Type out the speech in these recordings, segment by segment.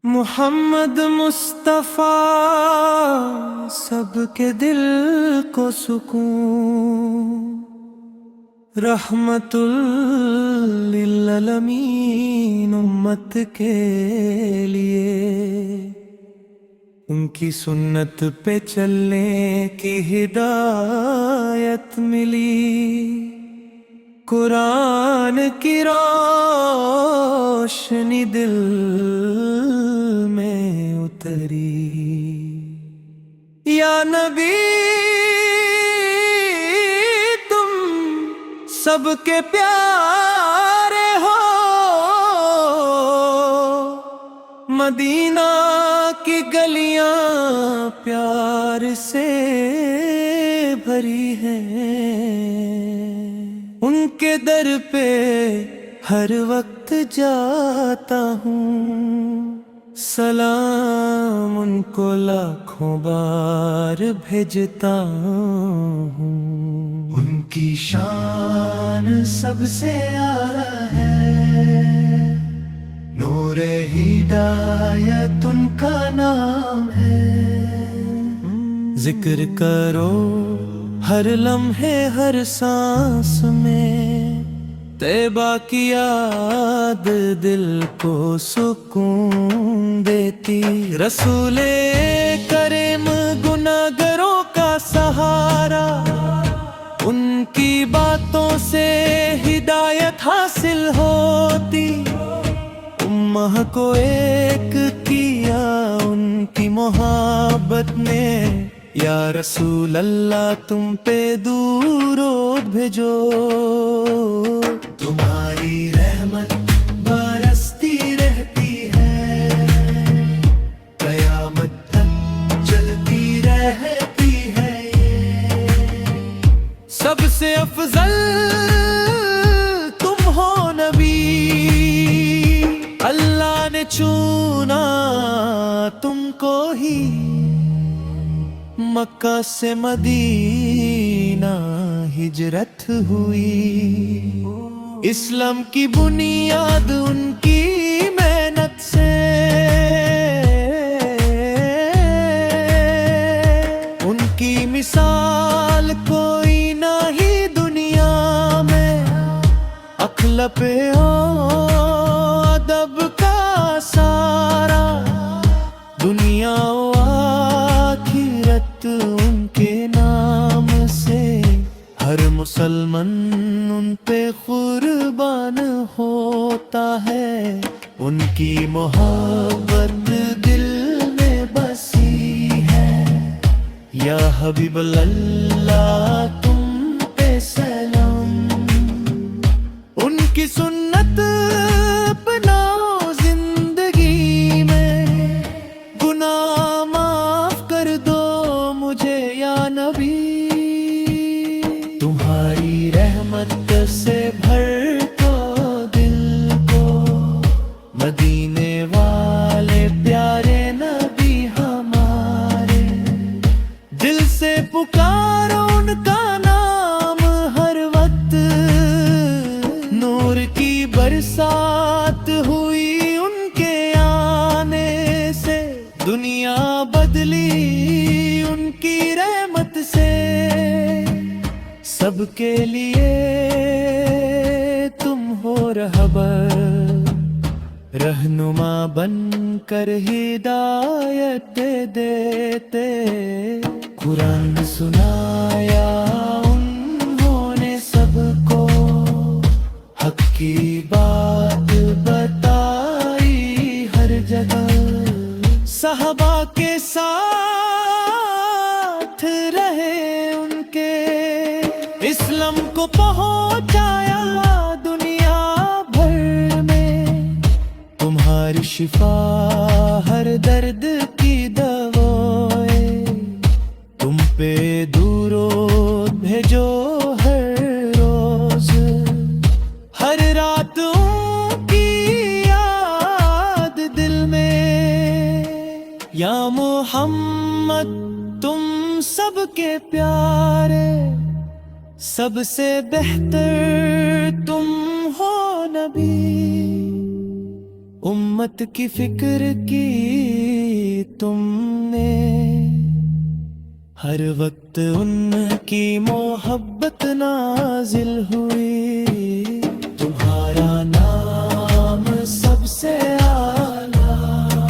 محمد مصطفیٰ سب کے دل کو سکون، رحمت للعالمین امت کے لیے، ان کی سنت پہ چلنے کی ہدایت ملی، قرآن کی روشنی دل میں اتری۔ یا نبی تم سب کے پیارے ہو، مدینہ کی گلیاں پیار سے بھری ہیں، ان کے در پہ ہر وقت جاتا ہوں، سلام ان کو لاکھوں بار بھیجتا ہوں۔ ان کی شان سب سے اعلیٰ ہے، نور ہدایت ان کا نام ہے۔ ذکر کرو ہر لمحے ہر سانس میں، طیبہ کی یاد دل کو سکون دیتی۔ رسول کریم گناہگاروں کا سہارا، ان کی باتوں سے ہدایت حاصل ہوتی۔ امہ کو ایک کیا ان کی محبت نے، یا رسول اللہ تم پہ درود بھیجو، تمہاری رحمت برستی رہتی ہے، قیامت تک چلتی رہتی ہے یہ۔ سب سے افضل تم ہو نبی، اللہ نے چنا تم کو ہی، مکہ سے مدینہ ہجرت ہوئی، اسلام کی بنیاد ان کی محنت سے، ان کی مثال کوئی نہیں دنیا میں، اخلاق ادب کا سارا، دنیا ان کے نام سے، ہر مسلمان ان پہ قربان ہوتا ہے، ان کی محبت دل میں بسی ہے۔ یا حبیب اللہ تم پہ سلام، ان کی سنت اپناؤ زندگی میں، گناہ معاف کر دو مجھے یا نبی، تمہاری رحمت سے بھر دو دل کو، مدینے والے پیارے نبی ہمارے، دل سے پکارو ان کا نام ہر وقت، نور کی برسات ہوئی ان کے آنے سے، دنیا بدلی ان کی رحمت سے، سب کے لیے تم ہو رہبر، رہنما بن کر ہدایت دے دیتے، قرآن سنایا انہوں نے سب کو، حق کی بات بتائی ہر جگہ، صحابہ کے ساتھ رہے ان کے، اسلام کو پہنچایا دنیا بھر میں، تمہاری شفا ہر درد کی دوائے، تم پہ درود بھیجو ہر روز، ہر رات ان کی یاد دل میں، یا محمد تم سب کے پیارے، سب سے بہتر تم ہو نبی، امت کی فکر کی تم نے، ہر وقت ان کی محبت نازل ہوئی، تمہارا نام سب سے اعلیٰ،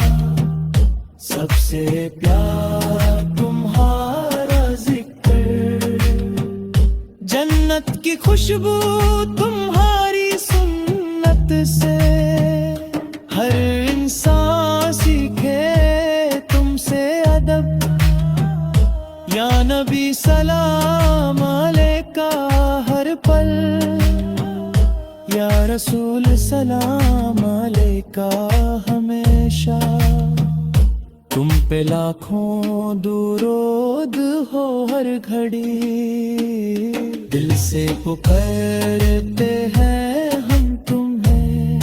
سب سے پیار تمہارا ذکر، جنت کی خوشبو تمہاری سنت سے، ہر انسان سیکھے تم سے ادب، یا نبی سلام علیکہ ہر پل، یا رسول سلام علیکہ ہمیشہ، تم پہ لاکھوں درود ہو ہر گھڑی، دل سے پکارتے ہیں ہم تمہیں،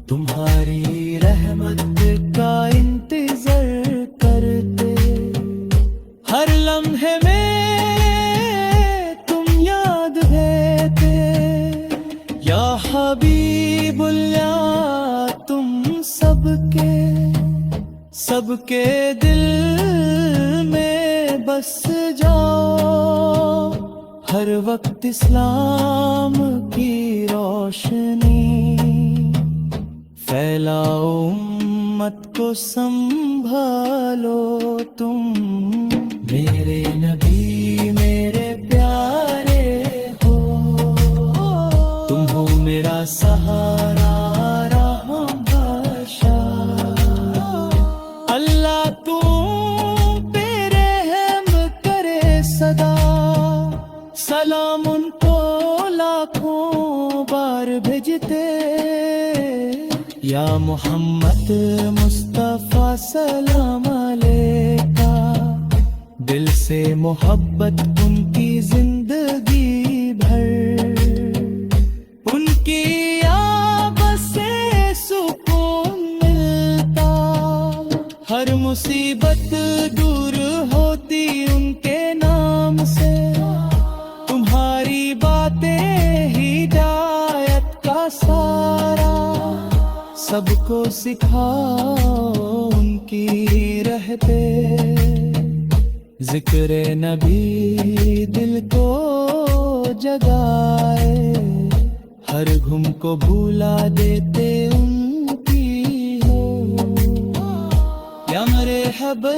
تمہاری رحمت کا انتظار کرتے، ہر لمحے میں تم یاد بھیتے، یا حبیب اللہ تم سب کے دل میں بس جاؤ، ہر وقت اسلام کی روشنی پھیلاؤ، امت کو سنبھالو تم، میرے نبی میرے پیارے ہو، تم ہو میرا سہارا رہم بخشا، اللہ تم پہ رحم کرے صدا، سلام ان کو لاکھوں بار بھیجتے، یا محمد مصطفیٰ سلام علیکہ، دل سے محبت ان کی زندگی بھر، ان کی آواز سے سکون ملتا، ہر مصیبت دور ہوتی ان کے نام سے، تمہاری باتیں ہدایت کا سارا، سب کو سکھاؤ ان کی رہتے، ذکر نبی دل کو جگائے، ہر گم کو بھولا دیتے ان کی ہو، یا مرحبا